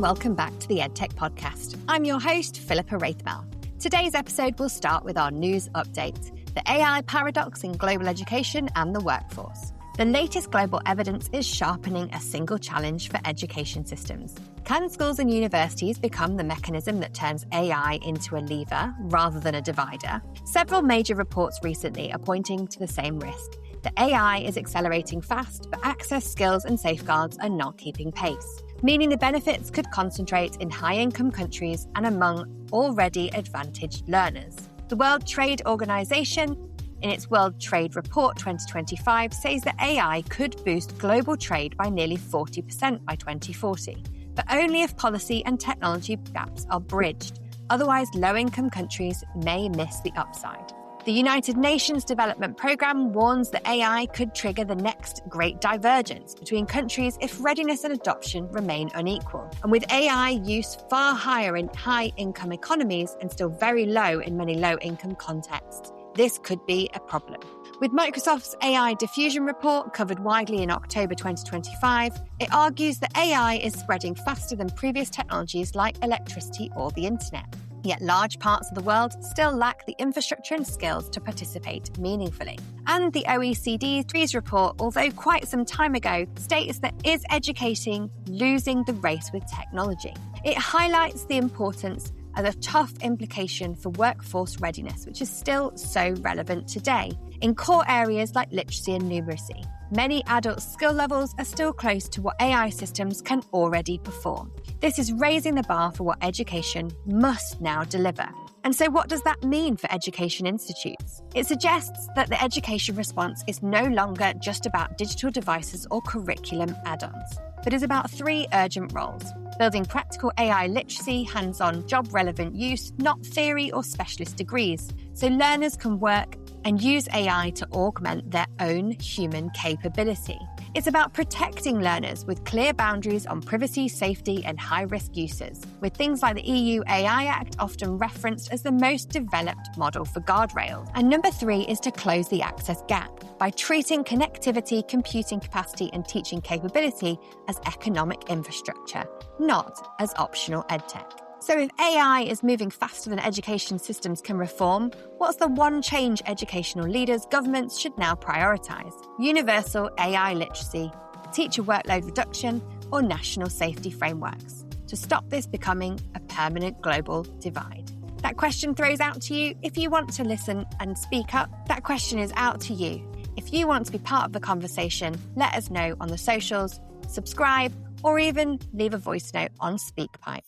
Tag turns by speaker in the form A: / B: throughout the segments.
A: welcome back to the EdTech Podcast. I'm your host, Philippa Wraithmell. Today's episode will start with our news update, the AI paradox in global education and the workforce. The latest global evidence is sharpening a single challenge for education systems. Can schools and universities become the mechanism that turns AI into a lever rather than a divider? Several major reports recently are pointing to the same risk. The AI is accelerating fast, but access, skills and safeguards are not keeping pace, meaning the benefits could concentrate in high-income countries and among already advantaged learners. The World Trade Organization, in its World Trade Report 2025, says that AI could boost global trade by nearly 40% by 2040, but only if policy and technology gaps are bridged. Otherwise, low-income countries may miss the upside. The United Nations Development Programme warns that AI could trigger the next great divergence between countries if readiness and adoption remain unequal. And with AI use far higher in high-income economies and still very low in many low-income contexts, this could be a problem. With Microsoft's AI Diffusion report covered widely in October 2025, it argues that AI is spreading faster than previous technologies like electricity or the internet. Yet large parts of the world still lack the infrastructure and skills to participate meaningfully. And the OECD's TRIES report, although quite some time ago, states that is educating losing the race with technology. It highlights the importance of a tough implication for workforce readiness, which is still so relevant today in core areas like literacy and numeracy. Many adult skill levels are still close to what AI systems can already perform. This is raising the bar for what education must now deliver. And so what does that mean for education institutes? It suggests that the education response is no longer just about digital devices or curriculum add-ons, but is about three urgent roles: building practical AI literacy, hands-on job-relevant use, not theory or specialist degrees, so learners can work and use AI to augment their own human capability. It's about protecting learners with clear boundaries on privacy, safety, and high-risk uses, with things like the EU AI Act often referenced as the most developed model for guardrails. And number 3 is to close the access gap by treating connectivity, computing capacity, and teaching capability as economic infrastructure, not as optional edtech. So if AI is moving faster than education systems can reform, what's the one change educational leaders, governments should now prioritise? Universal AI literacy, teacher workload reduction, or national safety frameworks to stop this becoming a permanent global divide? That question throws out to you. If you want to listen and speak up, that question is out to you. If you want to be part of the conversation, let us know on the socials, subscribe, or even leave a voice note on SpeakPipe.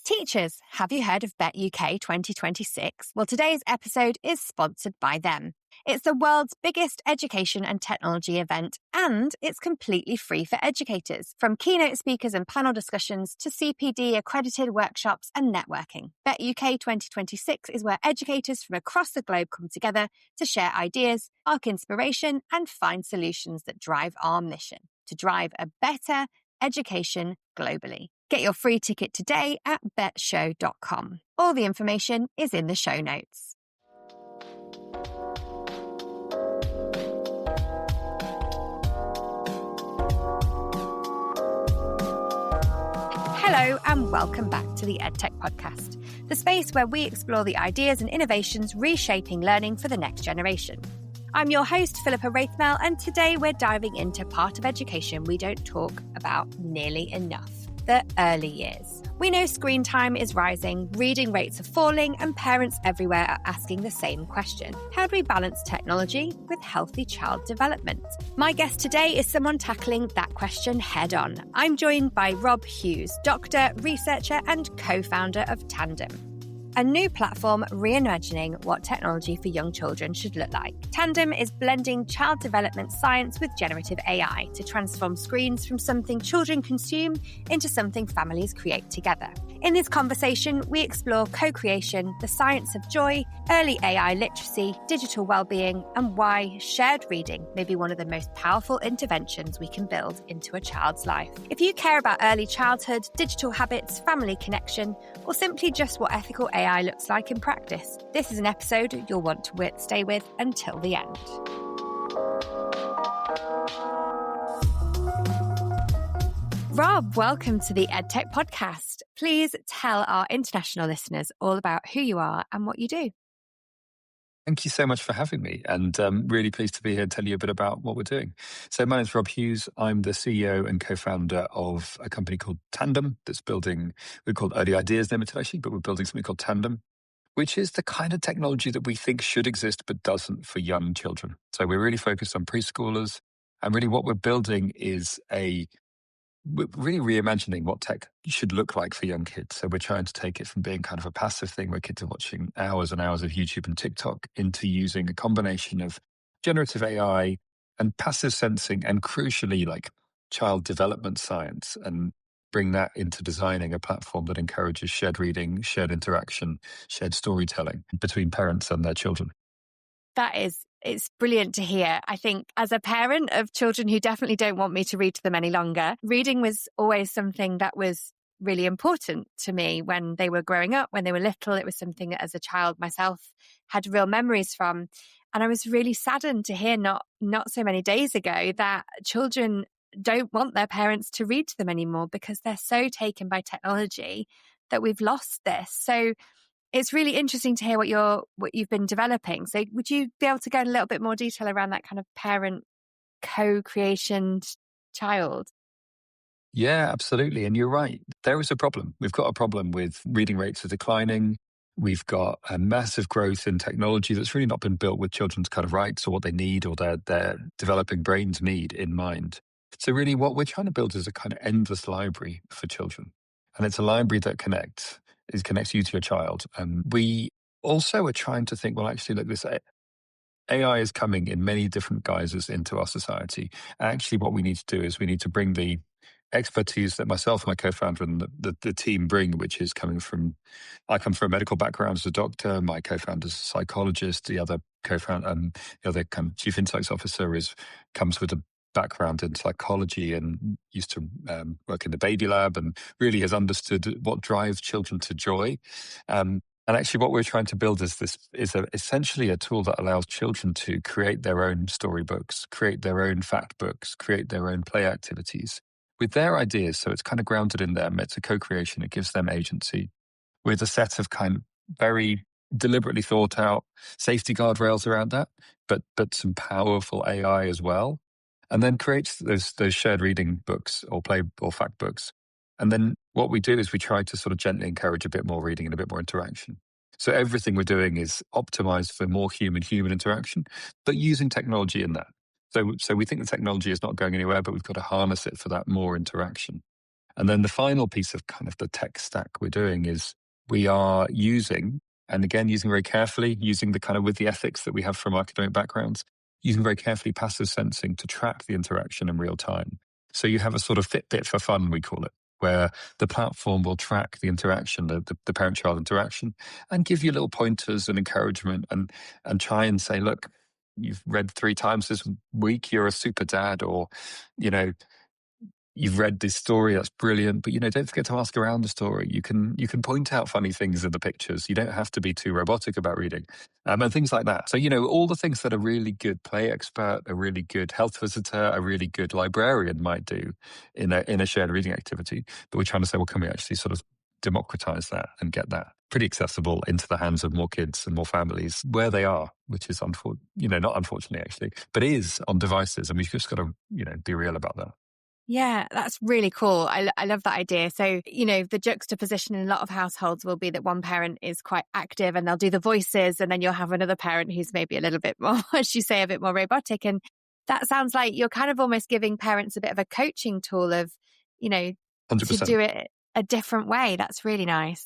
A: Teachers, have you heard of Bet UK 2026? Well, today's episode is sponsored by them. It's the world's biggest education and technology event, and it's completely free for educators. From keynote speakers and panel discussions to CPD accredited workshops and networking. Bet UK 2026 is where educators from across the globe come together to share ideas, spark inspiration, and find solutions that drive our mission to drive a better education globally. Get your free ticket today at betshow.com. All the information is in the show notes. Hello and welcome back to the EdTech Podcast, the space where we explore the ideas and innovations reshaping learning for the next generation. I'm your host, Philippa Wraithmell, and today we're diving into part of education we don't talk about nearly enough: the early years. We know screen time is rising, reading rates are falling, and parents everywhere are asking the same question: how do we balance technology with healthy child development? My guest today is someone tackling that question head on. I'm joined by Rob Hughes, doctor, researcher, and co-founder of Tandem, a new platform reimagining what technology for young children should look like. Tandem is blending child development science with generative AI to transform screens from something children consume into something families create together. In this conversation, we explore co-creation, the science of joy, early AI literacy, digital well-being, and why shared reading may be one of the most powerful interventions we can build into a child's life. If you care about early childhood, digital habits, family connection, or simply just what ethical AI looks like in practice, this is an episode you'll want to stay with until the end. Rob, welcome to the EdTech podcast. Please tell our international listeners all about who you are and what you do.
B: Thank you so much for having me, and really pleased to be here and tell you a bit about what we're doing. So my name's Rob Hughes. I'm the CEO and co-founder of a company called Tandem that's building, we're called Early Ideas Limited actually, but we're building something called Tandem, which is the kind of technology that we think should exist but doesn't for young children. So we're really focused on preschoolers, and really what we're building is we're really reimagining what tech should look like for young kids. So we're trying to take it from being kind of a passive thing where kids are watching hours and hours of YouTube and TikTok into using a combination of generative AI and passive sensing and crucially like child development science, and bring that into designing a platform that encourages shared reading, shared interaction, shared storytelling between parents and their children.
A: It's brilliant to hear. I think as a parent of children who definitely don't want me to read to them any longer, reading was always something that was really important to me when they were growing up, when they were little. It was something that as a child myself had real memories from. And I was really saddened to hear not so many days ago that children don't want their parents to read to them anymore because they're so taken by technology that we've lost this. So it's really interesting to hear what you've been developing. So would you be able to go in a little bit more detail around that kind of parent co-creation child?
B: Yeah, absolutely. And you're right. There is a problem. We've got a problem with reading rates are declining. We've got a massive growth in technology that's really not been built with children's kind of rights or what they need or their developing brains need in mind. So really what we're trying to build is a kind of endless library for children. And it's a library that connects you to your child. And we also are trying to think, well, actually, look, this AI is coming in many different guises into our society. Actually, what we need to do is we need to bring the expertise that myself and my co-founder and the team bring, which is I come from a medical background as a doctor, my co-founder's a psychologist, the other co-founder, the other kind of chief insights officer comes with a background in psychology and used to work in the baby lab and really has understood what drives children to joy. And actually, what we're trying to build is essentially a tool that allows children to create their own storybooks, create their own fact books, create their own play activities with their ideas. So it's kind of grounded in them. It's a co-creation. It gives them agency with a set of kind of very deliberately thought out safety guardrails around that, but some powerful AI as well. And then creates those shared reading books or play or fact books. And then what we do is we try to sort of gently encourage a bit more reading and a bit more interaction. So everything we're doing is optimized for more human interaction, but using technology in that. So we think the technology is not going anywhere, but we've got to harness it for that more interaction. And then the final piece of kind of the tech stack we're doing is we are using very carefully, using the kind of with the ethics that we have from academic backgrounds, using very carefully passive sensing to track the interaction in real time. So you have a sort of Fitbit for fun, we call it, where the platform will track the interaction, the parent-child interaction, and give you little pointers and encouragement and try and say, look, you've read 3 times this week, you're a super dad, or, you've read this story, that's brilliant, but don't forget to ask around the story. You can point out funny things in the pictures. You don't have to be too robotic about reading, and things like that. So all the things that a really good play expert, a really good health visitor, a really good librarian might do in a shared reading activity. But we're trying to say, well, can we actually sort of democratize that and get that pretty accessible into the hands of more kids and more families where they are, which is not unfortunately actually, but is on devices, and we've just got to be real about that.
A: Yeah, that's really cool. I love that idea. So, the juxtaposition in a lot of households will be that one parent is quite active and they'll do the voices, and then you'll have another parent who's maybe a little bit more, as you say, a bit more robotic. And that sounds like you're kind of almost giving parents a bit of a coaching tool of,
B: 100%.
A: to do it a different way. That's really nice.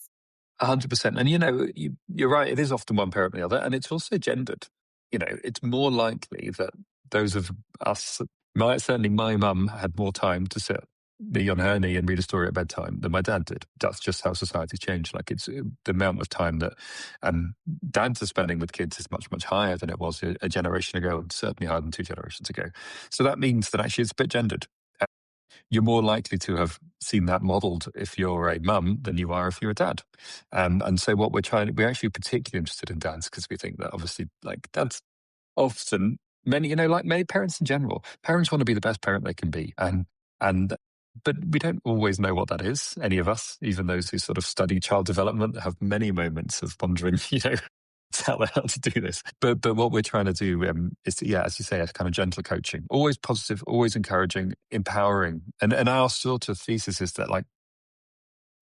B: 100%. And you're right, it is often one parent or the other, and it's also gendered. It's more likely that those of us, certainly my mum had more time to sit me on her knee and read a story at bedtime than my dad did. That's just how society's changed. Like it's the amount of time that dads are spending with kids is much, much higher than it was a generation ago, and certainly higher than 2 generations ago. So that means that actually it's a bit gendered. You're more likely to have seen that modeled if you're a mum than you are if you're a dad. And so what we're actually particularly interested in dads because we think that obviously like dads often, many parents in general, parents want to be the best parent they can be. And But we don't always know what that is, any of us, even those who sort of study child development have many moments of wondering, how the hell to do this. But what we're trying to do is, as you say, a kind of gentle coaching, always positive, always encouraging, empowering. And our sort of thesis is that, like,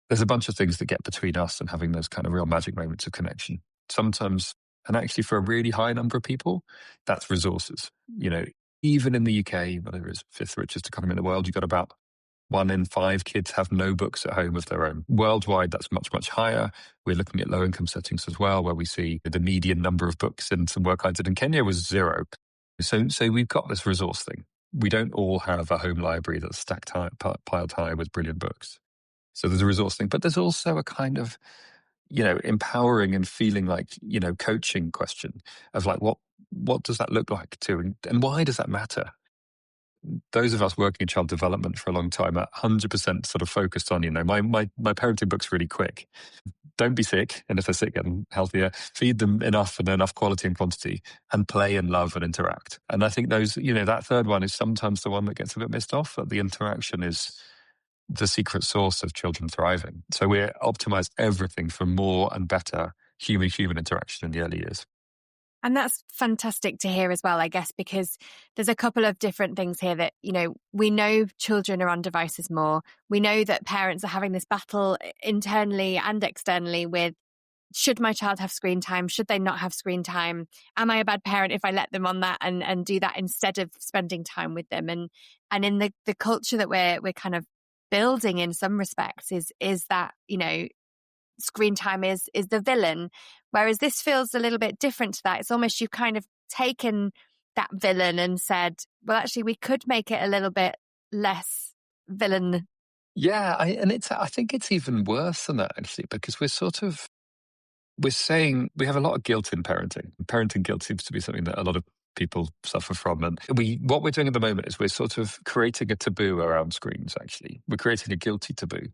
B: there's a bunch of things that get between us and having those kind of real magic moments of connection. Sometimes, and actually for a really high number of people, that's resources. Even in the UK, whatever it is, fifth richest economy in the world, you've got about 1 in 5 kids have no books at home of their own. Worldwide, that's much, much higher. We're looking at low income settings as well, where we see the median number of books in some work I did in Kenya was 0. So we've got this resource thing. We don't all have a home library that's stacked high, piled high with brilliant books. So there's a resource thing, but there's also a kind of, empowering and feeling like, coaching question of like, what does that look like to, and why does that matter? Those of us working in child development for a long time are 100% sort of focused on, my parenting book's really quick. Don't be sick. And if they're sick, get them healthier. Feed them enough and enough quality and quantity, and play and love and interact. And I think those, that third one is sometimes the one that gets a bit missed off, but the interaction is the secret sauce of children thriving. So we optimize everything for more and better human-human interaction in the early years.
A: And that's fantastic to hear as well, I guess, because there's a couple of different things here that, we know children are on devices more. We know that parents are having this battle internally and externally with, should my child have screen time? Should they not have screen time? Am I a bad parent if I let them on that and do that instead of spending time with them? And in the culture that we're kind of building in some respects is that, screen time is the villain, whereas this feels a little bit different to that. It's almost you've kind of taken that villain and said, well, actually, we could make it a little bit less villain.
B: Yeah, I think it's even worse than that, actually, because we're saying we have a lot of guilt in parenting. Parenting guilt seems to be something that a lot of people suffer from. And what we're doing at the moment is we're sort of creating a taboo around screens, actually. We're creating a guilty taboo.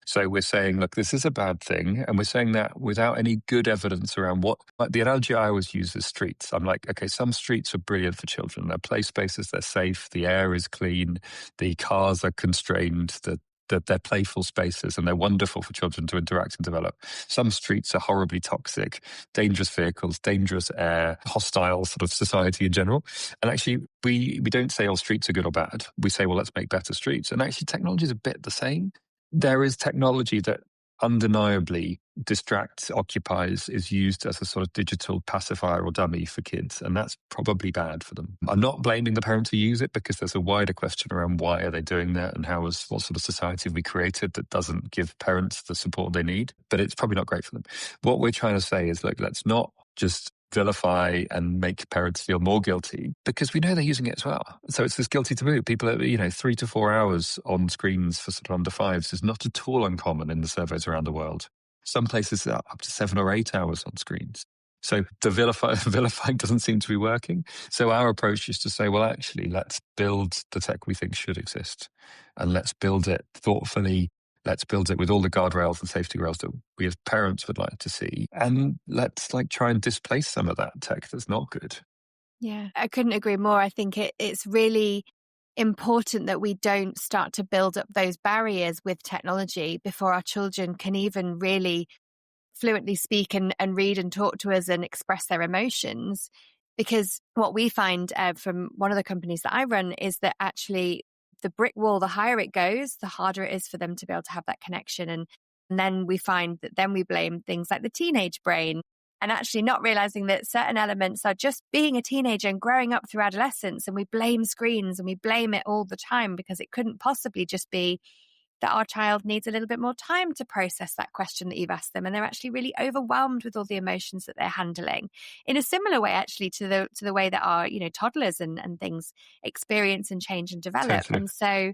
B: So we're saying, look, this is a bad thing. And we're saying that without any good evidence around like the analogy I always use is streets. I'm like, okay, some streets are brilliant for children. They're play spaces, they're safe, the air is clean, the cars are constrained, they're playful spaces, and they're wonderful for children to interact and develop. Some streets are horribly toxic, dangerous vehicles, dangerous air, hostile sort of society in general. And actually, we don't say all streets are good or bad. We say, well, let's make better streets. And actually, technology is a bit the same. There is technology that undeniably distracts, occupies, is used as a sort of digital pacifier or dummy for kids, and that's probably bad for them. I'm not blaming the parents who use it, because there's a wider question around why are they doing that, and what sort of society have we created that doesn't give parents the support they need, but it's probably not great for them. What we're trying to say is, look, let's not just vilify and make parents feel more guilty, because we know they're using it as well. So it's this guilty taboo. People are, 3 to 4 hours on screens for sort of under 5s is not at all uncommon in the surveys around the world. Some places are up to 7 or 8 hours on screens. So the vilifying doesn't seem to be working. So our approach is to say, well, actually, let's build the tech we think should exist, and let's build it thoughtfully. Let's build it with all the guardrails and safety rails that we as parents would like to see. And let's try and displace some of that tech that's not good.
A: Yeah, I couldn't agree more. I think it's really important that we don't start to build up those barriers with technology before our children can even really fluently speak and read and talk to us and express their emotions. Because what we find from one of the companies that I run is that actually the brick wall, the higher it goes, the harder it is for them to be able to have that connection. And then we find that then we blame things like the teenage brain, and actually not realizing that certain elements are just being a teenager and growing up through adolescence. And we blame screens and we blame it all the time, because it couldn't possibly just be that our child needs a little bit more time to process that question that you've asked them, and they're actually really overwhelmed with all the emotions that they're handling, in a similar way actually to the way that our toddlers and things experience and change and develop. Totally. And so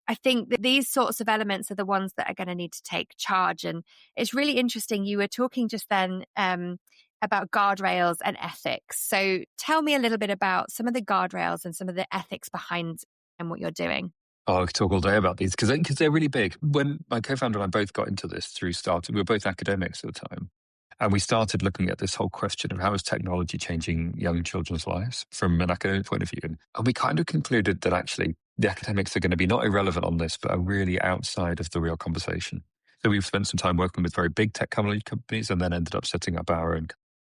A: I think that these sorts of elements are the ones that are going to need to take charge. And it's really interesting, you were talking just then about guardrails and ethics. So tell me a little bit about some of the guardrails and some of the ethics behind and what you're doing.
B: Oh, I could talk all day about these because they're really big. When my co-founder and I both got into this through starting, we were both academics at the time. And we started looking at this whole question of how is technology changing young children's lives from an academic point of view. And we kind of concluded that actually the academics are going to be not irrelevant on this, but are really outside of the real conversation. So we've spent some time working with very big technology companies and then ended up setting up our own.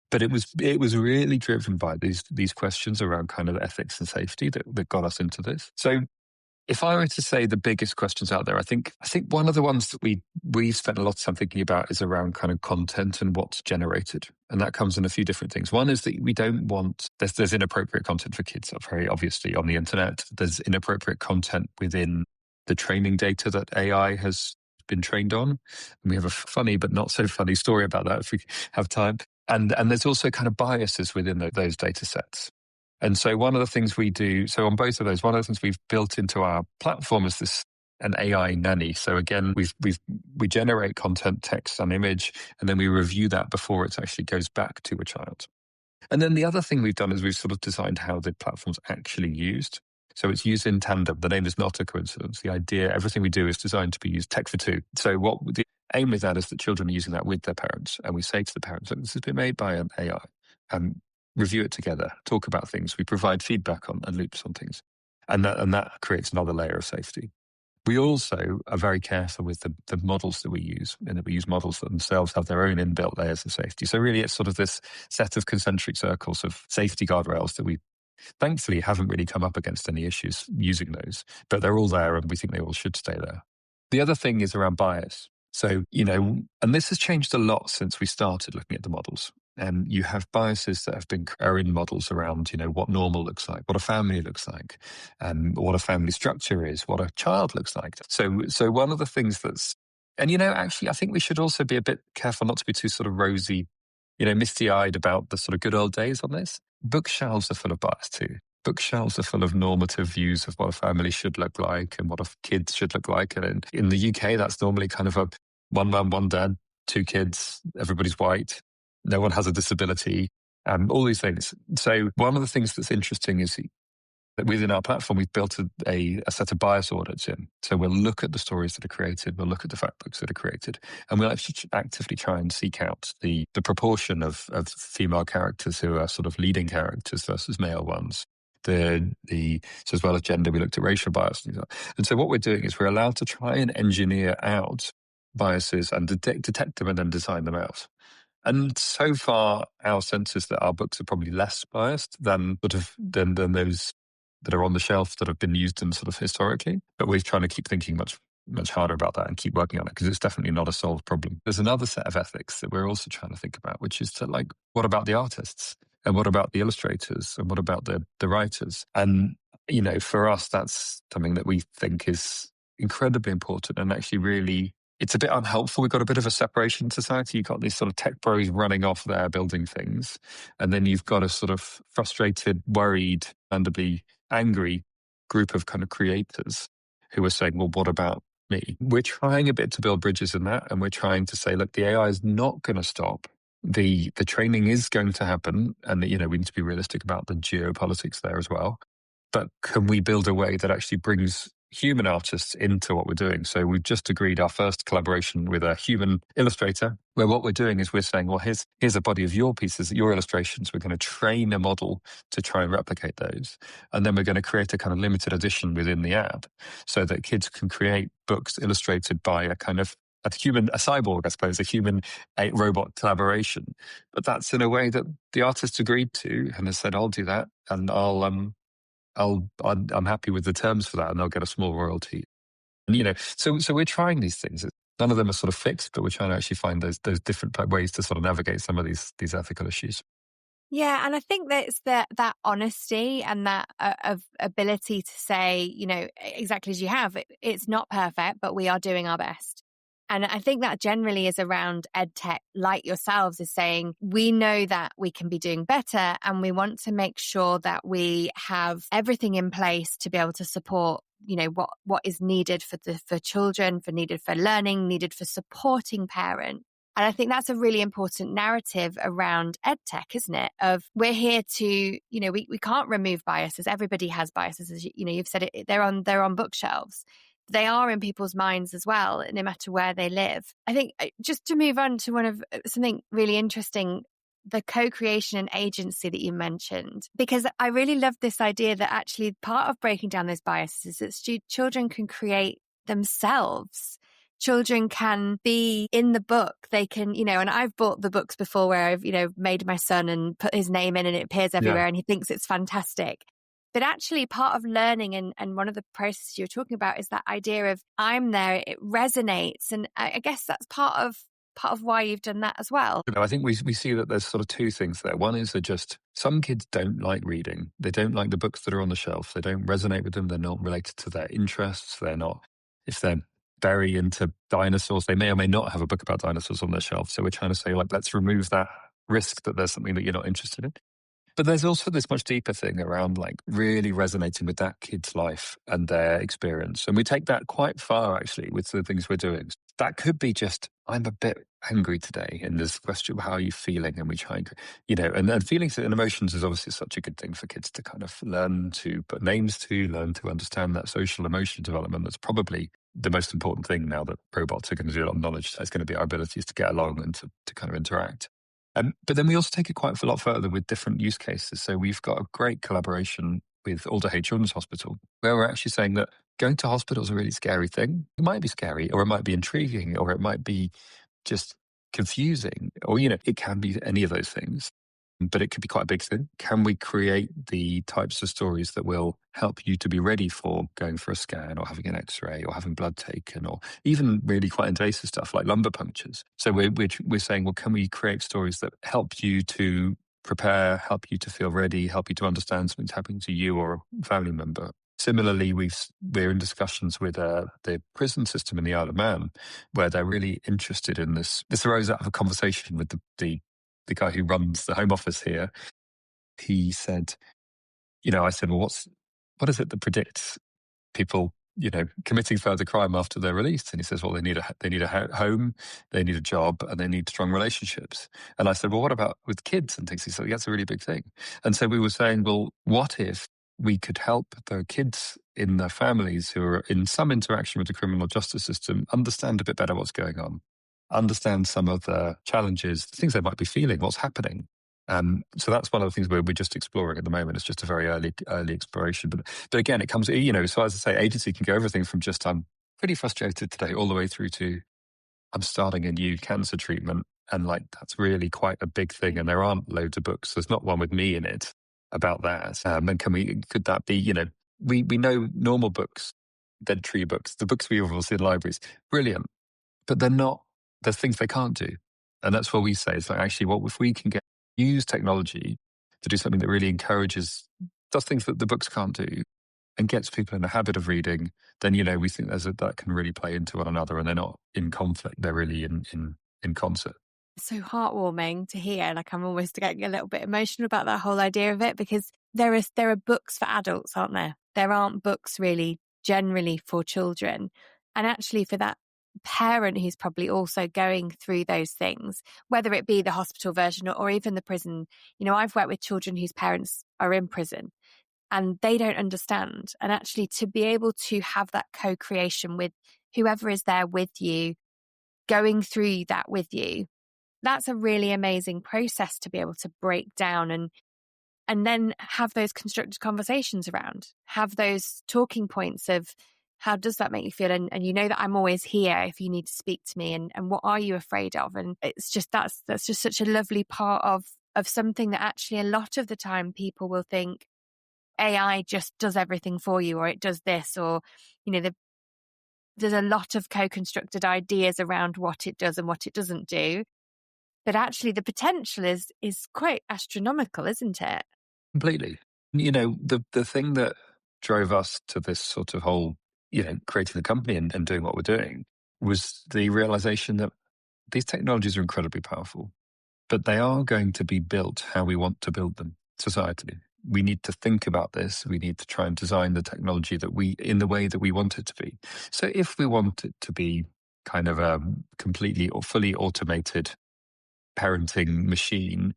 B: But it was really driven by these questions around kind of ethics and safety that got us into this. So if I were to say the biggest questions out there, I think one of the ones that we've spent a lot of time thinking about is around kind of content and what's generated. And that comes in a few different things. One is that we don't want, there's inappropriate content for kids, very obviously, on the internet. There's inappropriate content within the training data that AI has been trained on. And we have a funny but not so funny story about that if we have time. And there's also kind of biases within those data sets. And so one of the things we do, so on both of those, one of the things we've built into our platform is an AI nanny. So again, we generate content, text and image, and then we review that before it actually goes back to a child. And then the other thing we've done is we've sort of designed how the platform's actually used. So it's used in tandem. The name is not a coincidence. The idea, everything we do is designed to be used tech for two. So what the aim with that is that children are using that with their parents. And we say to the parents, look, this has been made by an AI. Review it together, talk about things. We provide feedback on and loops on things. And that creates another layer of safety. We also are very careful with the models that we use, and that we use models that themselves have their own inbuilt layers of safety. So really it's sort of this set of concentric circles of safety guardrails that we thankfully haven't really come up against any issues using those, but they're all there and we think they all should stay there. The other thing is around bias. So, and this has changed a lot since we started looking at the models. And you have biases that are in models around, what normal looks like, what a family looks like, what a family structure is, what a child looks like. So one of the things actually, I think we should also be a bit careful not to be too sort of rosy, misty-eyed about the sort of good old days on this. Bookshelves are full of bias too. Bookshelves are full of normative views of what a family should look like and what a kids should look like. And in the UK, that's normally kind of a one mum, one dad, two kids, everybody's white. No one has a disability, all these things. So one of the things that's interesting is that within our platform, we've built a set of bias audits in. So we'll look at the stories that are created, we'll look at the fact books that are created, and we'll actually actively try and seek out the proportion of female characters who are sort of leading characters versus male ones. So as well as gender, we looked at racial bias. And so what we're doing is we're allowed to try and engineer out biases and detect them and then design them out. And so far, our sense is that our books are probably less biased than those that are on the shelf that have been used in sort of historically. But we're trying to keep thinking much, much harder about that and keep working on it because it's definitely not a solved problem. There's another set of ethics that we're also trying to think about, which is what about the artists? And what about the illustrators? And what about the writers? And, for us, that's something that we think is incredibly important and actually really, it's a bit unhelpful. We've got a bit of a separation in society. You've got these sort of tech pros running off there building things. And then you've got a sort of frustrated, worried, understandably angry group of kind of creators who are saying, well, what about me? We're trying a bit to build bridges in that. And we're trying to say, look, the AI is not going to stop. The training is going to happen. And, we need to be realistic about the geopolitics there as well. But can we build a way that actually brings human artists into what we're doing? So we've just agreed our first collaboration with a human illustrator, where what we're doing is we're saying, well, here's a body of your pieces, your illustrations. We're going to train a model to try and replicate those. And then we're going to create a kind of limited edition within the app so that kids can create books illustrated by a cyborg, I suppose, a robot collaboration. But that's in a way that the artist agreed to and has said, I'll do that. And I'm happy with the terms for that, and they'll get a small royalty. And so we're trying these things. None of them are sort of fixed, but we're trying to actually find those different ways to sort of navigate some of these ethical issues.
A: Yeah, and I think that it's that honesty and that of ability to say, exactly as you have, it's not perfect, but we are doing our best. And I think that generally is around EdTech, like yourselves, is saying, we know that we can be doing better and we want to make sure that we have everything in place to be able to support, what is needed for children, needed for learning, needed for supporting parents. And I think that's a really important narrative around EdTech, isn't it? Of we're here to, we can't remove biases. Everybody has biases, as you've said it. They're on bookshelves. They are in people's minds as well, no matter where they live. I think just to move on to something really interesting the co-creation and agency that you mentioned, because I really love this idea that actually part of breaking down those biases is that children can create themselves. Children can be in the book. They can, and I've bought the books before where I've, made my son and put his name in and it appears everywhere and he thinks it's fantastic. But actually part of learning and one of the processes you're talking about is that idea of I'm there, it resonates. And I guess that's part of why you've done that as well.
B: I think we see that there's sort of two things there. One is that just some kids don't like reading. They don't like the books that are on the shelf. They don't resonate with them. They're not related to their interests. They're not, if they're very into dinosaurs, they may or may not have a book about dinosaurs on their shelf. So we're trying to say, like, let's remove that risk that there's something that you're not interested in. But there's also this much deeper thing around like really resonating with that kid's life and their experience. And we take that quite far, actually, with the things we're doing. That could be just, I'm a bit angry today. And there's a question of how are you feeling? And we try and, and feelings and emotions is obviously such a good thing for kids to kind of learn to put names to, learn to understand that social emotion development. That's probably the most important thing now that robots are going to do a lot of knowledge. It's going to be our abilities to get along and to kind of interact. But then we also take it quite a lot further with different use cases. So we've got a great collaboration with Alder Hey Children's Hospital, where we're actually saying that going to hospital is a really scary thing. It might be scary, or it might be intriguing, or it might be just confusing, or, it can be any of those things. But it could be quite a big thing. Can we create the types of stories that will help you to be ready for going for a scan or having an X-ray or having blood taken, or even really quite invasive stuff like lumbar punctures? So we're saying, well, can we create stories that help you to prepare, help you to feel ready, help you to understand something's happening to you or a family member? Similarly, we're in discussions with the prison system in the Isle of Man, where they're really interested in this. This arose out of a conversation with the guy who runs the Home Office here. He said, I said, well, what is it that predicts people, committing further crime after they're released? And he says, well, they need a home, they need a job, and they need strong relationships. And I said, well, what about with kids and things? He said, that's a really big thing. And so we were saying, well, what if we could help the kids in their families who are in some interaction with the criminal justice system understand a bit better what's going on, understand some of the challenges, the things they might be feeling, what's happening. So that's one of the things we're just exploring at the moment. It's just a very early exploration. But again, it comes, so as I say, agency can go everything from just, I'm pretty frustrated today, all the way through to, I'm starting a new cancer treatment. And like, that's really quite a big thing. And there aren't loads of books. There's not one with me in it about that. And could that be, we know normal books, dead tree books, the books we all see in libraries, brilliant, but they're not, there's things they can't do. And that's what we say. It's like, actually, what if we can use technology to do something that really does things that the books can't do and gets people in a habit of reading, then, we think that can really play into one another, and they're not in conflict. They're really in concert.
A: So heartwarming to hear. Like, I'm almost getting a little bit emotional about that whole idea of it, because there are books for adults, aren't there? There aren't books really generally for children. And actually for that parent who's probably also going through those things, whether it be the hospital version or even the prison, I've worked with children whose parents are in prison and they don't understand. And actually to be able to have that co-creation with whoever is there with you, going through that with you, that's a really amazing process to be able to break down and then have those constructed conversations around, have those talking points of how does that make you feel? And that I'm always here if you need to speak to me, and what are you afraid of? And it's just, that's just such a lovely part of something that actually a lot of the time people will think AI just does everything for you, or it does this, or, there's a lot of co-constructed ideas around what it does and what it doesn't do. But actually the potential is quite astronomical, isn't it?
B: Completely. The thing that drove us to this sort of whole, creating the company and doing what we're doing was the realization that these technologies are incredibly powerful, but they are going to be built how we want to build them societally. We need to think about this. We need to try and design the technology in the way that we want it to be. So if we want it to be kind of a completely or fully automated parenting machine,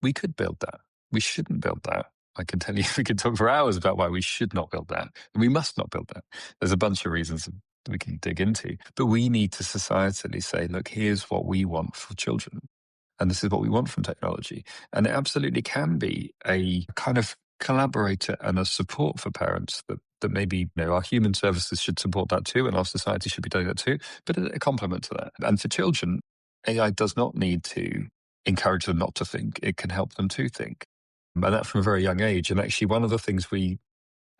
B: we could build that. We shouldn't build that. I can tell you, we could talk for hours about why we should not build that. And we must not build that. There's a bunch of reasons that we can dig into. But we need to societally say, look, here's what we want for children. And this is what we want from technology. And it absolutely can be a kind of collaborator and a support for parents that maybe, our human services should support that too, and our society should be doing that too, but a complement to that. And for children, AI does not need to encourage them not to think. It can help them to think. And that from a very young age. And actually, one of the things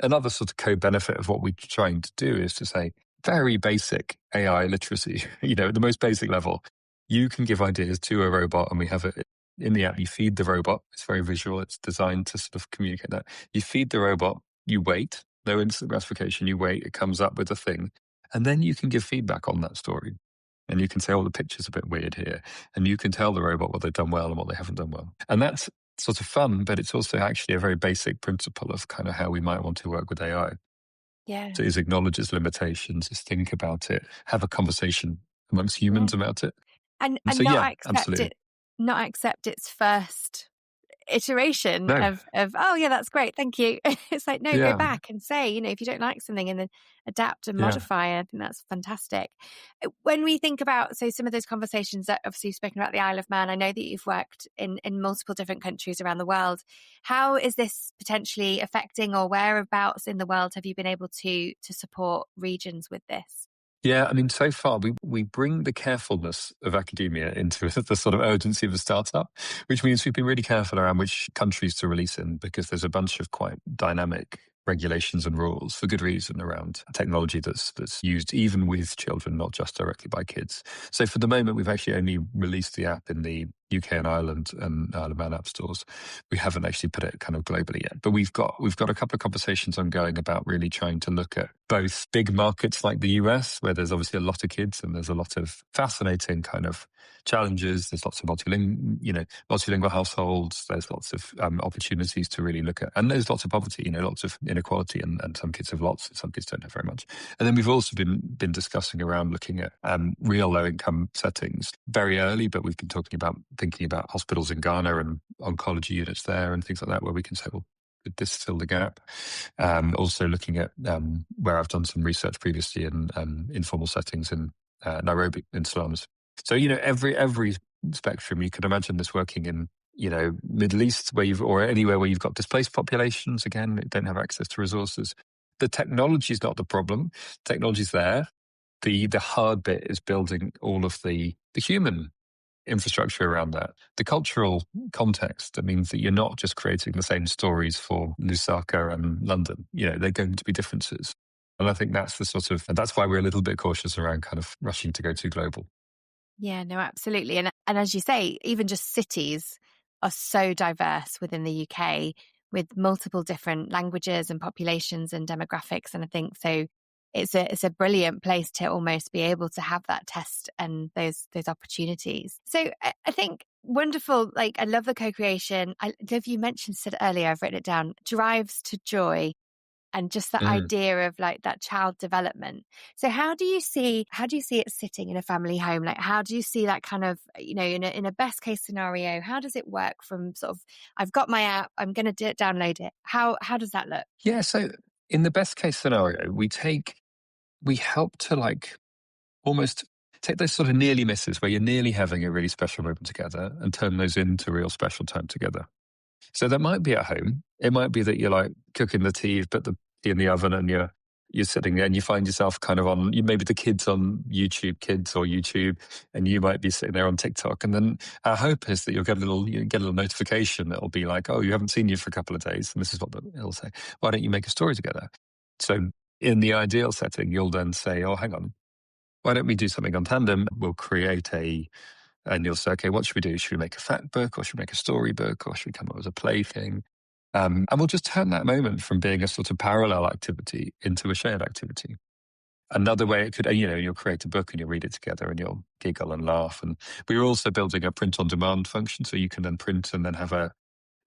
B: another sort of co-benefit of what we're trying to do is to say, very basic AI literacy, at the most basic level. You can give ideas to a robot, and we have it in the app. You feed the robot. It's very visual. It's designed to sort of communicate that. You feed the robot, you wait, no instant gratification, you wait, it comes up with a thing. And then you can give feedback on that story. And you can say, oh, the picture's a bit weird here. And you can tell the robot what they've done well and what they haven't done well. And that's sort of fun, but it's also actually a very basic principle of kind of how we might want to work with AI.
A: Yeah.
B: So is acknowledge its limitations, is think about it, have a conversation amongst humans about it.
A: And
B: so,
A: not
B: absolutely.
A: Not accept its first iteration
B: No.
A: of oh yeah, that's great, thank you. It's like, no,
B: Yeah.
A: go back and say, if you don't like something, and then adapt and modify. I think that's fantastic. When we think about, so some of those conversations that obviously you've spoken about the Isle of Man, I know that you've worked in multiple different countries around the world. How is this potentially affecting, or whereabouts in the world have you been able to support regions with this?
B: Yeah, I mean, so far we bring the carefulness of academia into the sort of urgency of a startup, which means we've been really careful around which countries to release in, because there's a bunch of quite dynamic regulations and rules for good reason around technology that's used even with children, not just directly by kids. So for the moment, we've actually only released the app in the UK and Ireland and Isle of Man app stores. We haven't actually put it kind of globally yet, but we've got a couple of conversations ongoing about really trying to look at both big markets like the US, where there's obviously a lot of kids and there's a lot of fascinating kind of challenges. There's lots of multilingual households. There's lots of opportunities to really look at, and there's lots of poverty, lots of inequality, and some kids have lots, and some kids don't have very much. And then we've also been discussing around looking at real low income settings very early, but we've been thinking about hospitals in Ghana and oncology units there and things like that, where we can say, well, could this fill the gap? Also looking at where I've done some research previously in informal settings in Nairobi, in slums. So, every spectrum, you can imagine this working in, Middle East, or anywhere where you've got displaced populations, again, that don't have access to resources. The technology is not the problem. Technology's there. The hard bit is building all of the human infrastructure around that. The cultural context, that means that you're not just creating the same stories for Lusaka and London. They're going to be differences. And I think that's that's why we're a little bit cautious around kind of rushing to go too global.
A: Yeah, no, absolutely. And as you say, even just cities are so diverse within the UK, with multiple different languages and populations and demographics. And I think so it's a brilliant place to almost be able to have that test and those opportunities. So I think wonderful. Like, I love the co-creation. I love, you mentioned it earlier, I've written it down, drives to joy. And just that idea of like that child development. So how do you see it sitting in a family home? Like, how do you see that kind of, in a best case scenario, how does it work from sort of, I've got my app, I'm going to download it. How does that look?
B: Yeah. So in the best case scenario, we help to like almost take those sort of nearly misses where you're nearly having a really special moment together and turn those into real special time together. So that might be at home. It might be that you're like cooking the tea, you've put the tea in the oven, and you're sitting there and you find yourself kind of on, maybe the kids on YouTube, and you might be sitting there on TikTok. And then our hope is that you'll get a little notification that'll be like, oh, you haven't seen you for a couple of days. And this is what it'll say. Why don't you make a story together? So in the ideal setting, you'll then say, oh, hang on, why don't we do something on tandem? We'll create and you'll say, okay, what should we do? Should we make a fact book, or should we make a storybook, or should we come up with a plaything? And we'll just turn that moment from being a sort of parallel activity into a shared activity. Another way it could, you'll create a book and you'll read it together and you'll giggle and laugh. And we're also building a print on demand function, so you can then print and then have a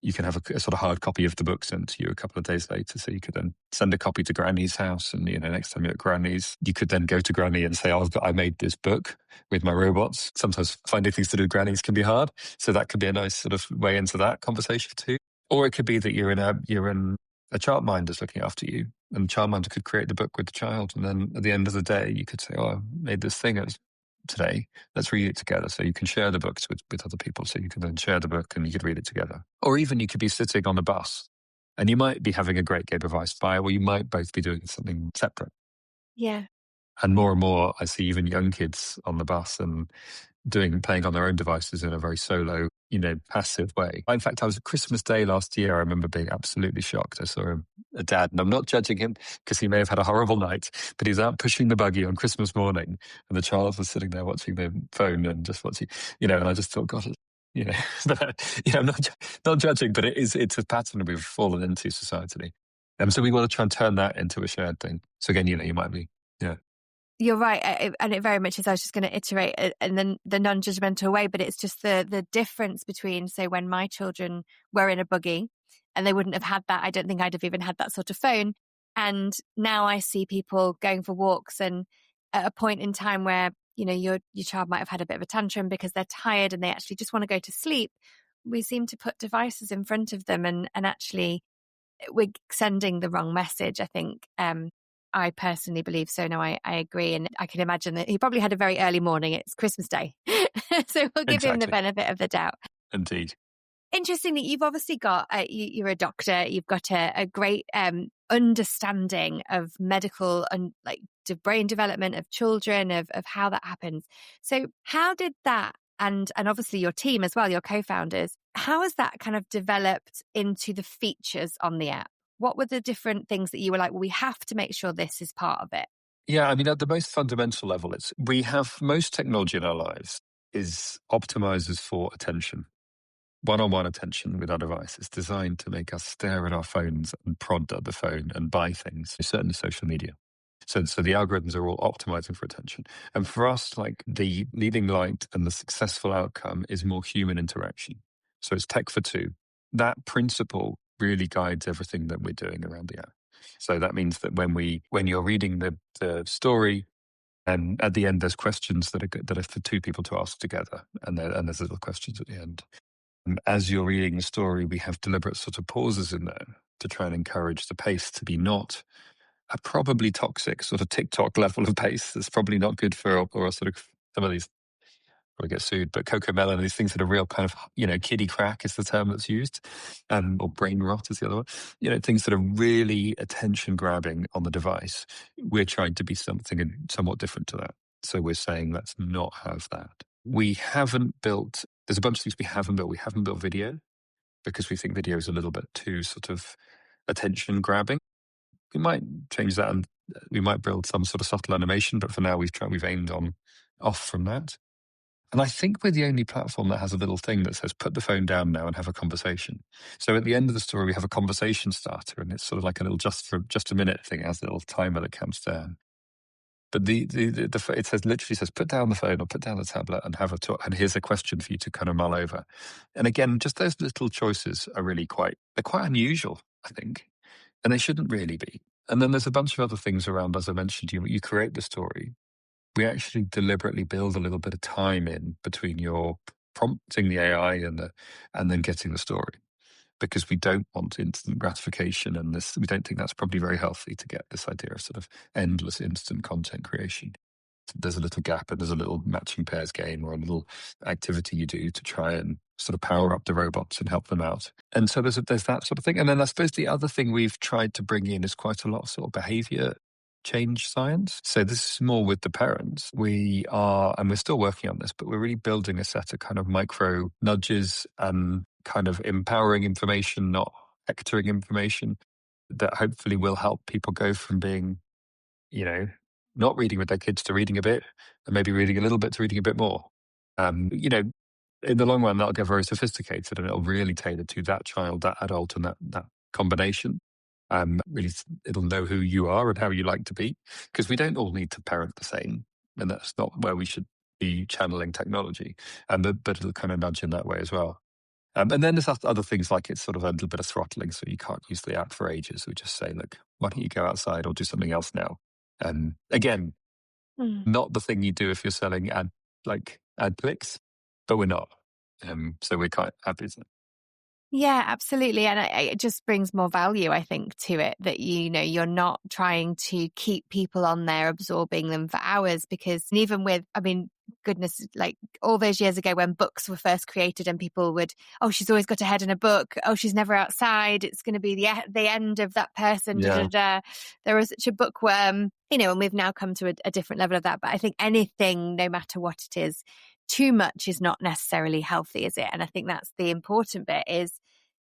B: sort of hard copy of the book sent to you a couple of days later. So you could then send a copy to Granny's house, and next time you're at Granny's, you could then go to Granny and say, "Oh, I made this book with my robots." Sometimes finding things to do with Granny's can be hard, so that could be a nice sort of way into that conversation too. Or it could be that you're in a childminder's looking after you, and the childminder could create the book with the child, and then at the end of the day, you could say, "Oh, I made this thing. It was today. Let's read it together. So you can share the books with other people. So you can then share the book and you could read it together. Or even you could be sitting on a bus and you might be having a great game of I Spy, or you might both be doing something separate.
A: Yeah.
B: And more, I see even young kids on the bus and playing on their own devices in a very solo, passive way. In fact, I was at Christmas Day last year. I remember being absolutely shocked. I saw a dad, and I'm not judging him because he may have had a horrible night, but he's out pushing the buggy on Christmas morning, and the child was sitting there watching their phone and just watching, and I just thought, God, I'm not judging, but it's a pattern we've fallen into societally. So we want to try and turn that into a shared thing. So again, you might be, yeah.
A: You're right, and it very much is. I was just going to iterate in the non-judgmental way, but it's just the difference between, say, when my children were in a buggy and they wouldn't have had that. I don't think I'd have even had that sort of phone. And now I see people going for walks, and at a point in time where your child might have had a bit of a tantrum because they're tired and they actually just want to go to sleep, we seem to put devices in front of them, and actually we're sending the wrong message, I think. I personally believe so. No, I agree. And I can imagine that he probably had a very early morning. It's Christmas Day. So we'll give him the benefit of the doubt.
B: Indeed.
A: Interesting that you've obviously got, you're a doctor, you've got a great understanding of medical and brain development of children, of how that happens. So how did that, and obviously your team as well, your co-founders, how has that kind of developed into the features on the app? What were the different things that you were like, well, we have to make sure this is part of it?
B: Yeah, I mean, at the most fundamental level, we have most technology in our lives is optimizes for attention. One-on-one attention with our devices designed to make us stare at our phones and prod at the phone and buy things, certainly social media. So the algorithms are all optimizing for attention. And for us, the leading light and the successful outcome is more human interaction. So it's tech for two. That principle really guides everything that we're doing around the app. So that means that when you're reading the story, and at the end there's questions that are for two people to ask together, and there's little questions at the end. And as you're reading the story, we have deliberate sort of pauses in there to try and encourage the pace to be not a probably toxic sort of TikTok level of pace. That's probably not good for or sort of some of these probably get sued, but CoComelon, these things that are real kind of, kiddie crack is the term that's used, or brain rot is the other one. Things that are really attention grabbing on the device. We're trying to be something somewhat different to that. So we're saying let's not have that. There's a bunch of things we haven't built. We haven't built video because we think video is a little bit too sort of attention grabbing. We might change that and we might build some sort of subtle animation, but for now we've aimed off from that. And I think we're the only platform that has a little thing that says, put the phone down now and have a conversation. So at the end of the story, we have a conversation starter, and it's sort of like a little just a minute thing. It has a little timer that counts down. But it literally says, put down the phone or put down the tablet and have a talk. And here's a question for you to kind of mull over. And again, just those little choices are really quite unusual, I think. And they shouldn't really be. And then there's a bunch of other things around, as I mentioned, you create the story. We actually deliberately build a little bit of time in between your prompting the AI and then getting the story, because we don't want instant gratification, and we don't think that's probably very healthy to get this idea of sort of endless instant content creation. There's a little gap, and there's a little matching pairs game or a little activity you do to try and sort of power up the robots and help them out. And so there's that sort of thing. And then I suppose the other thing we've tried to bring in is quite a lot of sort of behavior change science. So this is more with the parents. We're still working on this, but we're really building a set of kind of micro nudges and kind of empowering information, not hectoring information, that hopefully will help people go from being, not reading with their kids to reading a bit, and maybe reading a little bit to reading a bit more. In the long run, that'll get very sophisticated, and it'll really tailor to that child, that adult, and that combination. Really, it'll know who you are and how you like to be, because we don't all need to parent the same, and that's not where we should be channeling technology. But it'll kind of nudge in that way as well. And then there's other things like it's sort of a little bit of throttling, so you can't use the app for ages. We just say, look, why don't you go outside or do something else now? Again, not the thing you do if you're selling ad clicks, but we're not. So we're quite happy with it.
A: Yeah, absolutely. And it just brings more value, I think, to it that, you're not trying to keep people on there absorbing them for hours, because even with, goodness, like all those years ago when books were first created and people would, oh, she's always got her head in a book. Oh, she's never outside. It's going to be the end of that person. Da, da, da. There was such a bookworm, and we've now come to a different level of that. But I think anything, no matter what it is, too much is not necessarily healthy, is it? And I think that's the important bit, is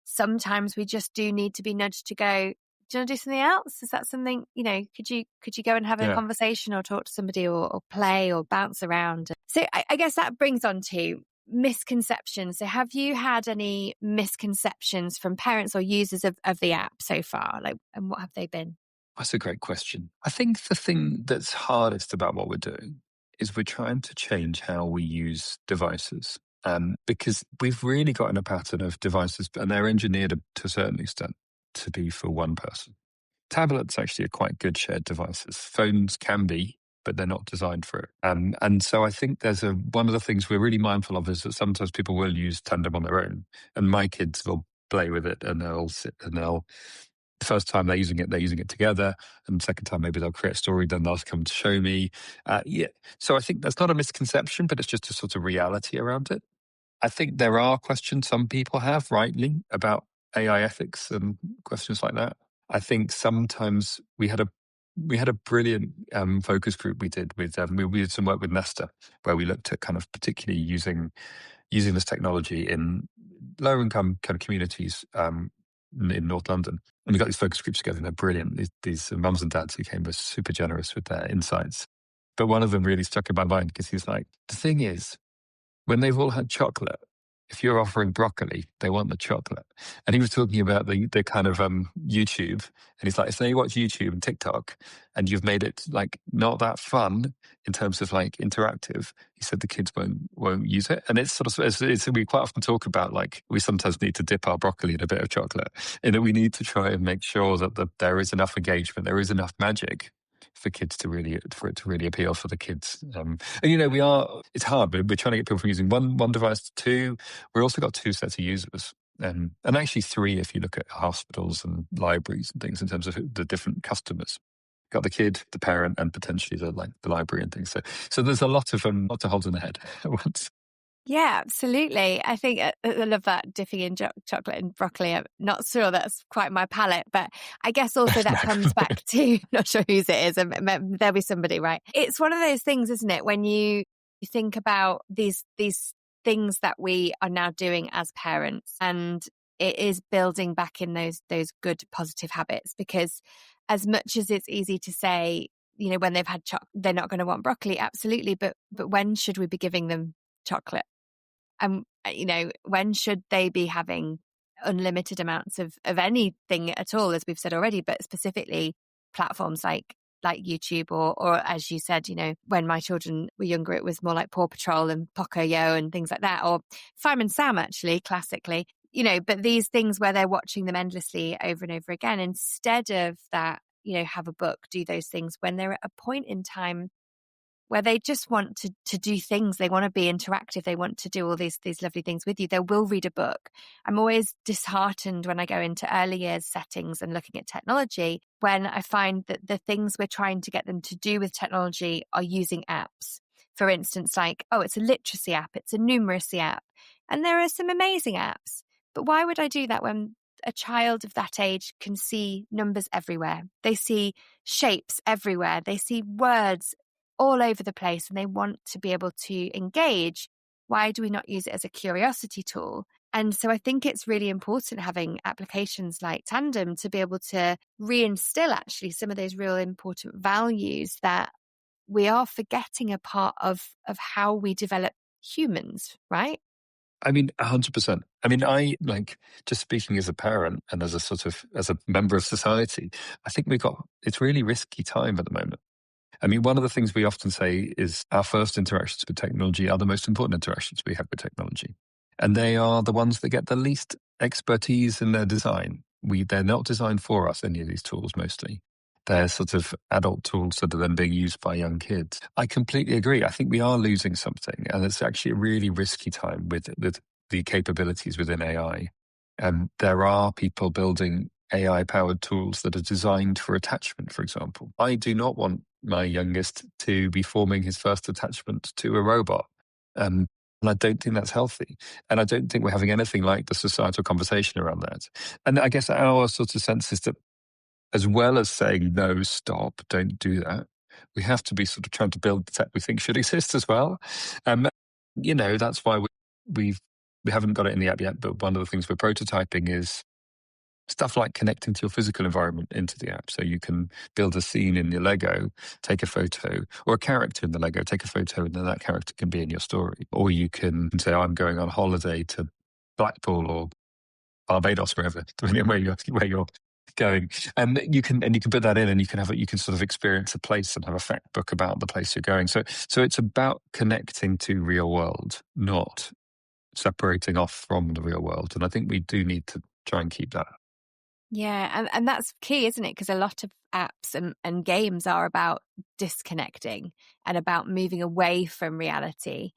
A: sometimes we just do need to be nudged to go, do you want to do something else? Is that something, could you go and have a conversation or talk to somebody or play or bounce around? So I guess that brings on to misconceptions. So have you had any misconceptions from parents or users of the app so far? And what have they been?
B: That's a great question. I think the thing that's hardest about what we're doing is we're trying to change how we use devices. Because we've really got in a pattern of devices, and they're engineered to a certain extent to be for one person. Tablets actually are quite good shared devices. Phones can be, but they're not designed for it. And so I think one of the things we're really mindful of is that sometimes people will use Tandem on their own, and my kids will play with it, and they'll sit and the first time they're using it together, and the second time maybe they'll create a story, then they'll come to show me. So I think that's not a misconception, but it's just a sort of reality around it. I think there are questions some people have, rightly, about AI ethics and questions like that. I think sometimes we had a brilliant focus group we did with we did some work with Nesta, where we looked at kind of particularly using this technology in lower income kind of communities in North London. And we got these focus groups together, and they're brilliant. These mums and dads who came were super generous with their insights. But one of them really stuck in my mind, because he's like, the thing is, when they've all had chocolate, if you're offering broccoli, they want the chocolate. And he was talking about the kind of YouTube. And he's like, if they watch YouTube and TikTok and you've made it like not that fun in terms of like interactive, he said the kids won't use it. And it's sort of, we quite often talk about like, we sometimes need to dip our broccoli in a bit of chocolate, and that we need to try and make sure that there is enough engagement, there is enough magic for it to really appeal for the kids. And it's hard, but we're trying to get people from using one device to two. We've also got two sets of users, and actually three if you look at hospitals and libraries and things in terms of the different customers. Got the kid, the parent, and potentially the library and things. So there's a lot of holes in the head at once.
A: Yeah, absolutely. I think I love that dipping in chocolate and broccoli. I'm not sure that's quite my palate, but I guess also that comes back to, not sure whose it is, there'll be somebody, right? It's one of those things, isn't it? When you think about these things that we are now doing as parents, and it is building back in those good positive habits, because as much as it's easy to say, when they've had they're not going to want broccoli, absolutely. But when should we be giving them chocolate? And, when should they be having unlimited amounts of anything at all, as we've said already, but specifically platforms like YouTube or as you said, when my children were younger, it was more like Paw Patrol and Pocoyo and things like that, or Fireman Sam, actually, classically, but these things where they're watching them endlessly over and over again, instead of that, have a book, do those things when they're at a point in time where they just want to do things. They want to be interactive. They want to do all these lovely things with you. They will read a book. I'm always disheartened when I go into early years settings and looking at technology, when I find that the things we're trying to get them to do with technology are using apps. For instance, like, it's a literacy app, it's a numeracy app. And there are some amazing apps. But why would I do that when a child of that age can see numbers everywhere? They see shapes everywhere. They see words all over the place, and they want to be able to engage. Why do we not use it as a curiosity tool? And so I think it's really important having applications like Tandem to be able to reinstill actually some of those real important values that we are forgetting a part of how we develop humans, right?
B: 100%. I just speaking as a parent and as a member of society, I think it's really risky time at the moment. One of the things we often say is our first interactions with technology are the most important interactions we have with technology. And they are the ones that get the least expertise in their design. They're not designed for us, any of these tools, mostly. They're sort of adult tools that are then being used by young kids. I completely agree. I think we are losing something, and it's actually a really risky time with the capabilities within AI. There are people building AI-powered tools that are designed for attachment, for example. I do not want my youngest to be forming his first attachment to a robot. And I don't think that's healthy. And I don't think we're having anything like the societal conversation around that. And I guess our sort of sense is that as well as saying, no, stop, don't do that, we have to be sort of trying to build the tech we think should exist as well. That's why we haven't got it in the app yet, but one of the things we're prototyping is stuff like connecting to your physical environment into the app. So you can build a scene in your Lego, take a photo, or a character in the Lego, take a photo, and then that character can be in your story. Or you can say, I'm going on holiday to Blackpool or Barbados, wherever, depending on where you're going. And you can put that in, and you can sort of experience a place and have a fact book about the place you're going. So it's about connecting to real world, not separating off from the real world. And I think we do need to try and keep that.
A: Yeah, and that's key, isn't it? Because a lot of apps and games are about disconnecting and about moving away from reality.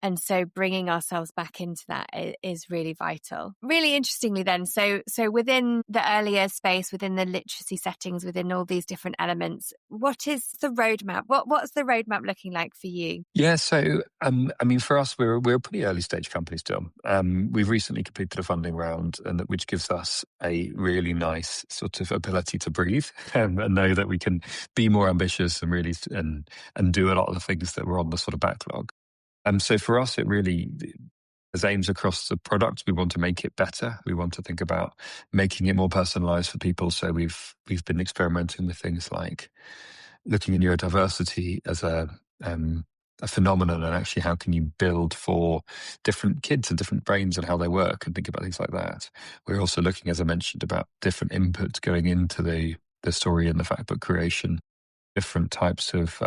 A: And so bringing ourselves back into that is really vital. Really interestingly then, so within the earlier space, within the literacy settings, within all these different elements, what is the roadmap? What's the roadmap looking like for you?
B: Yeah, so for us, we're a pretty early stage company still. We've recently completed a funding round, which gives us a really nice sort of ability to breathe and know that we can be more ambitious and really and do a lot of the things that were on the sort of backlog. So for us, it really has aims across the product. We want to make it better. We want to think about making it more personalized for people. So we've been experimenting with things like looking at neurodiversity as a phenomenon, and actually how can you build for different kids and different brains and how they work, and think about things like that. We're also looking, as I mentioned, about different inputs going into the story and the fact book creation, different types of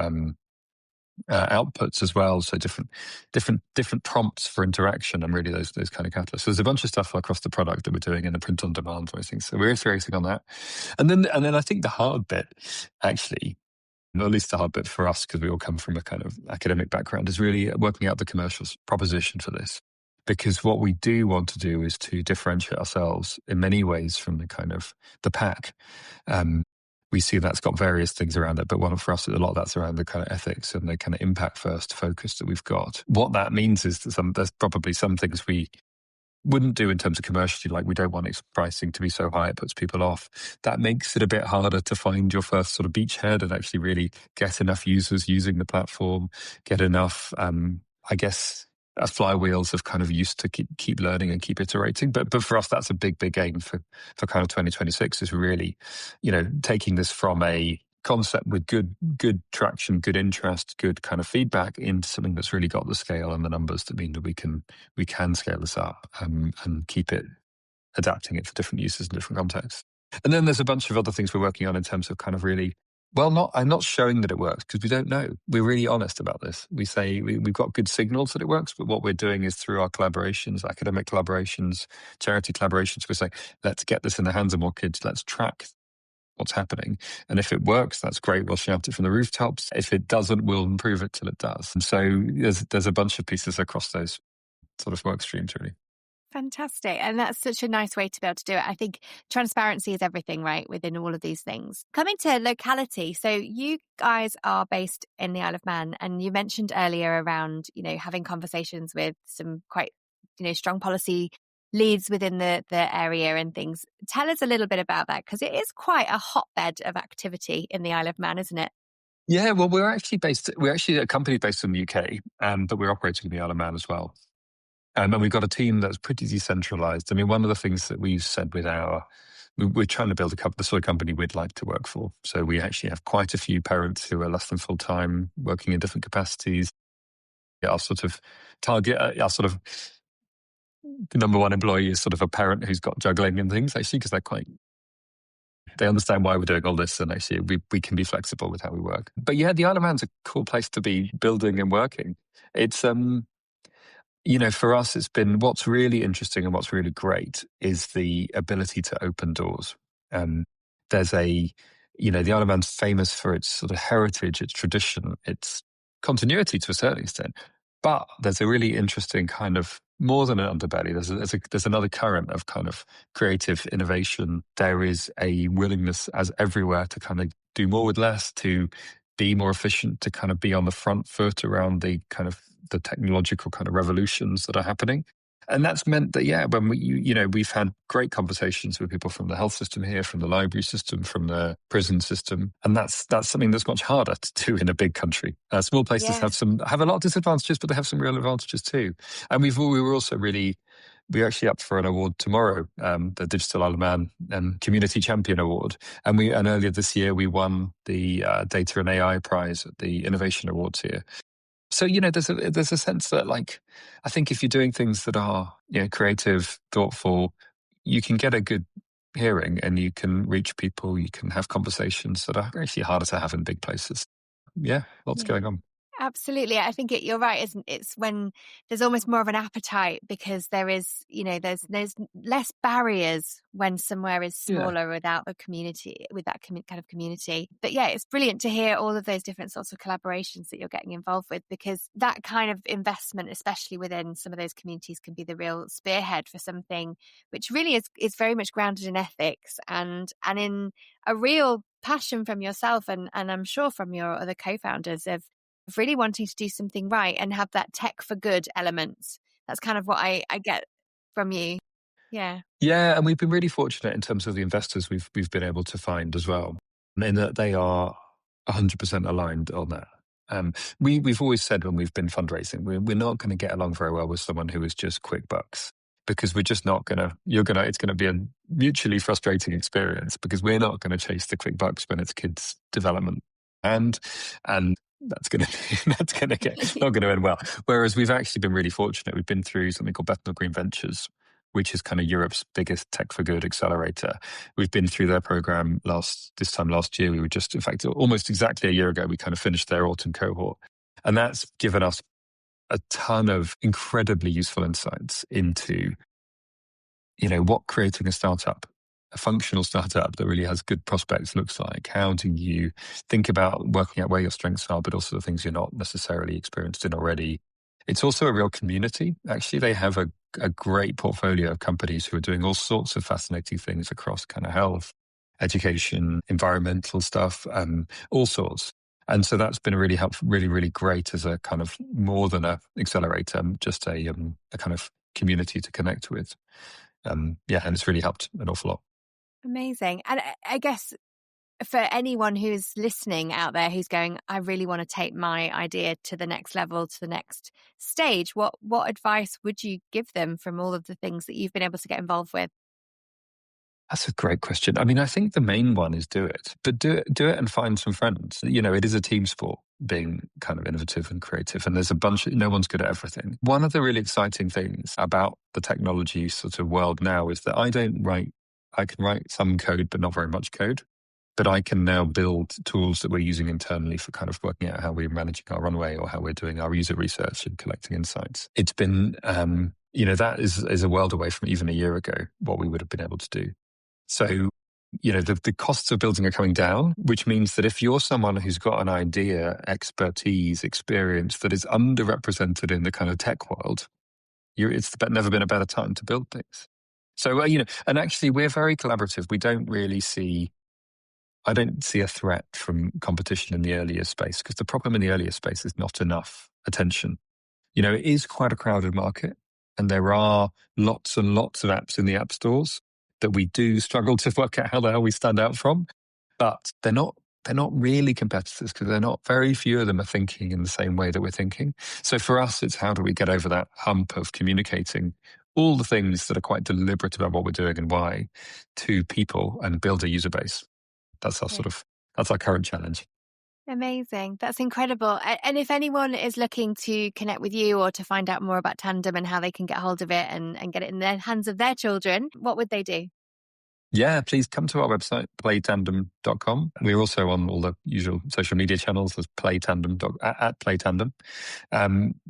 B: outputs as well, so different prompts for interaction, and really those kind of catalysts. So there's a bunch of stuff across the product that we're doing in the print on demand voicing. So we're iterating on that, and then I think the hard bit, actually, or at least the hard bit for us, because we all come from a kind of academic background, is really working out the commercial proposition for this. Because what we do want to do is to differentiate ourselves in many ways from the kind of the pack. We see that's got various things around it, but one for us, a lot of that's around the kind of ethics and the kind of impact first focus that we've got. What that means is that there's probably some things we wouldn't do in terms of commercially, like we don't want its pricing to be so high it puts people off. That makes it a bit harder to find your first sort of beachhead and actually really get enough users using the platform, get enough, I guess, as flywheels of kind of used to keep learning and keep iterating. But for us, that's a big aim for kind of 2026 is really, taking this from a concept with good traction, good interest, good kind of feedback into something that's really got the scale and the numbers that mean that we can scale this up and keep it, adapting it for different uses in different contexts. And then there's a bunch of other things we're working on in terms of kind of really, I'm not showing that it works because we don't know. We're really honest about this. We say we've got good signals that it works, but what we're doing is through our collaborations, academic collaborations, charity collaborations, we're saying, let's get this in the hands of more kids. Let's track what's happening. And if it works, that's great. We'll shout it from the rooftops. If it doesn't, we'll improve it till it does. And so there's a bunch of pieces across those sort of work streams, really.
A: Fantastic. And that's such a nice way to be able to do it. I think transparency is everything, right, within all of these things. Coming to locality. So you guys are based in the Isle of Man, and you mentioned earlier around, having conversations with some quite, strong policy leads within the area and things. Tell us a little bit about that, because it is quite a hotbed of activity in the Isle of Man, isn't it?
B: Yeah, well, we're actually a company based in the UK, but we're operating in the Isle of Man as well. And we've got a team that's pretty decentralized. I mean, one of the things that we've said we're trying to build the sort of company we'd like to work for. So we actually have quite a few parents who are less than full time, working in different capacities. Our sort of target, our sort of number one employee is sort of a parent who's got juggling and things, actually, because they understand why we're doing all this, and actually we can be flexible with how we work. But yeah, the Isle of Man's a cool place to be building and working. It's for us, it's been, what's really interesting and what's really great is the ability to open doors. There's the Isle of Man's famous for its sort of heritage, its tradition, its continuity to a certain extent. But there's a really interesting kind of more than an underbelly. There's another current of kind of creative innovation. There is a willingness as everywhere to kind of do more with less, to be more efficient, to kind of be on the front foot around the kind of the technological kind of revolutions that are happening. And that's meant that, yeah, when we've had great conversations with people from the health system here, from the library system, from the prison system, and that's something that's much harder to do in a big country. Small places
A: Yeah.
B: have a lot of disadvantages, but they have some real advantages too. And we're actually up for an award tomorrow, the Digital Isle of Man Community Champion Award, and earlier this year we won the Data and AI Prize at the Innovation Awards here. So, there's a sense that, like, I think if you're doing things that are, creative, thoughtful, you can get a good hearing and you can reach people, you can have conversations that are actually harder to have in big places. Yeah, lots going on.
A: Absolutely. I think you're right, isn't it? It's when there's almost more of an appetite because there is, there's less barriers when somewhere is smaller without a community, with that kind of community. But yeah, it's brilliant to hear all of those different sorts of collaborations that you're getting involved with, because that kind of investment, especially within some of those communities, can be the real spearhead for something which really is very much grounded in ethics and in a real passion from yourself and I'm sure from your other co-founders of really wanting to do something right and have that tech for good element. That's kind of what I get from you. Yeah.
B: Yeah, and we've been really fortunate in terms of the investors we've been able to find as well, in that they are 100% aligned on that. We've always said when we've been fundraising, we're not going to get along very well with someone who is just quick bucks, because we're just not it's going to be a mutually frustrating experience, because we're not going to chase the quick bucks when it's kids' development. And that's going to get not going to end well. Whereas we've actually been really fortunate. We've been through something called Bethnal Green Ventures, which is kind of Europe's biggest tech for good accelerator. We've been through their program this time last year. We were just, in fact, almost exactly a year ago, we kind of finished their autumn cohort. And that's given us a ton of incredibly useful insights into, what creating a startup, a functional startup that really has good prospects looks like. How do you think about working out where your strengths are, but also the things you're not necessarily experienced in already? It's also a real community. Actually, they have a great portfolio of companies who are doing all sorts of fascinating things across kind of health, education, environmental stuff, all sorts. And so that's been really helpful, really, really great as a kind of more than a accelerator, just a kind of community to connect with. And it's really helped an awful lot.
A: Amazing. And I guess for anyone who's listening out there who's going, I really want to take my idea to the next level, to the next stage, what advice would you give them from all of the things that you've been able to get involved with?
B: That's a great question. I mean, I think the main one is do it, but do it and find some friends. It is a team sport, being kind of innovative and creative, and there's no one's good at everything. One of the really exciting things about the technology sort of world now is that I can write some code, but not very much code. But I can now build tools that we're using internally for kind of working out how we're managing our runway or how we're doing our user research and collecting insights. It's been, that is a world away from even a year ago, what we would have been able to do. So, the costs of building are coming down, which means that if you're someone who's got an idea, expertise, experience that is underrepresented in the kind of tech world, it's never been a better time to build things. So, and actually we're very collaborative. I don't see a threat from competition in the earlier space, because the problem in the earlier space is not enough attention. It is quite a crowded market, and there are lots and lots of apps in the app stores that we do struggle to work out how the hell we stand out from. But they're not really competitors, because very few of them are thinking in the same way that we're thinking. So for us, it's how do we get over that hump of communicating all the things that are quite deliberate about what we're doing and why to people and build a user base. That's our current challenge.
A: Amazing. That's incredible. And if anyone is looking to connect with you or to find out more about Tandem and how they can get hold of it and get it in the hands of their children, what would they do?
B: Yeah, please come to our website, playtandem.com. We're also on all the usual social media channels as at playtandem.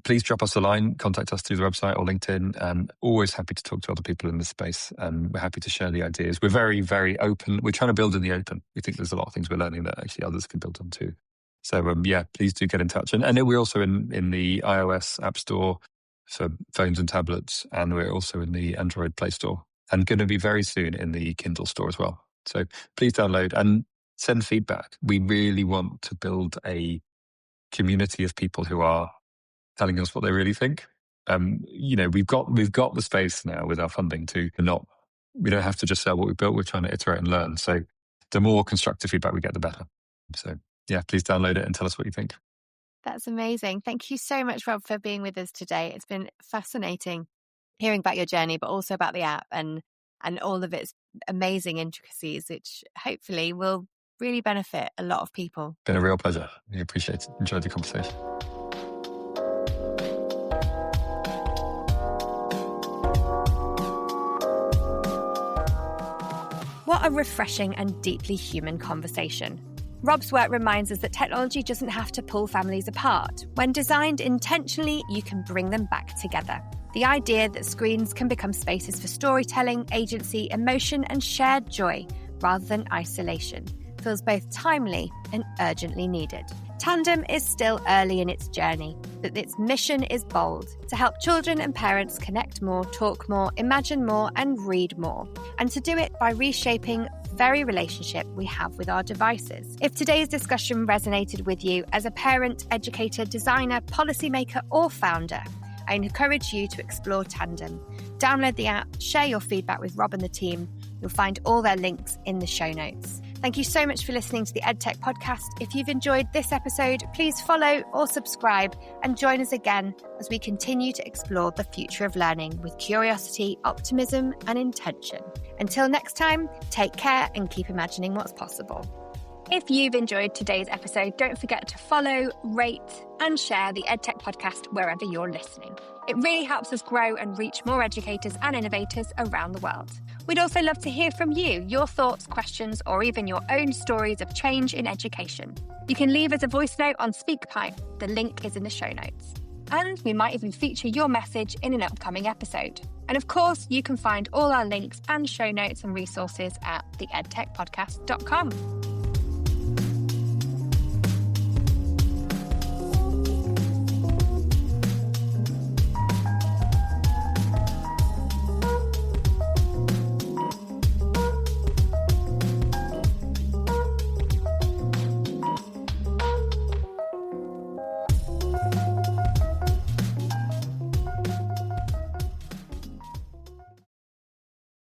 B: Please drop us a line, contact us through the website or LinkedIn. Always happy to talk to other people in this space. We're happy to share the ideas. We're very, very open. We're trying to build in the open. We think there's a lot of things we're learning that actually others can build on too. So please do get in touch. And we're also in the iOS App Store for phones and tablets, and we're also in the Android Play Store, and going to be very soon in the Kindle Store as well. So please download and send feedback. We really want to build a community of people who are telling us what they really think. We've got the space now with our funding we don't have to just sell what we built. We're trying to iterate and learn. So the more constructive feedback we get, the better. So please download it and tell us what you think.
A: That's amazing. Thank you so much, Rob, for being with us today. It's been fascinating hearing about your journey, but also about the app and all of its amazing intricacies, which hopefully will really benefit a lot of people.
B: Been a real pleasure. I appreciate it. Enjoyed the conversation.
A: What a refreshing and deeply human conversation. Rob's work reminds us that technology doesn't have to pull families apart. When designed intentionally, you can bring them back together. The idea that screens can become spaces for storytelling, agency, emotion, and shared joy rather than isolation feels both timely and urgently needed. Tandem is still early in its journey, but its mission is bold: to help children and parents connect more, talk more, imagine more, and read more. And to do it by reshaping the very relationship we have with our devices. If today's discussion resonated with you as a parent, educator, designer, policymaker, or founder, I encourage you to explore Tandem. Download the app, share your feedback with Rob and the team. You'll find all their links in the show notes. Thank you so much for listening to the EdTech Podcast. If you've enjoyed this episode, please follow or subscribe and join us again as we continue to explore the future of learning with curiosity, optimism, and intention. Until next time, take care and keep imagining what's possible. If you've enjoyed today's episode, don't forget to follow, rate, and share the EdTech Podcast wherever you're listening. It really helps us grow and reach more educators and innovators around the world. We'd also love to hear from you, your thoughts, questions, or even your own stories of change in education. You can leave us a voice note on SpeakPipe. The link is in the show notes. And we might even feature your message in an upcoming episode. And of course, you can find all our links and show notes and resources at theedtechpodcast.com.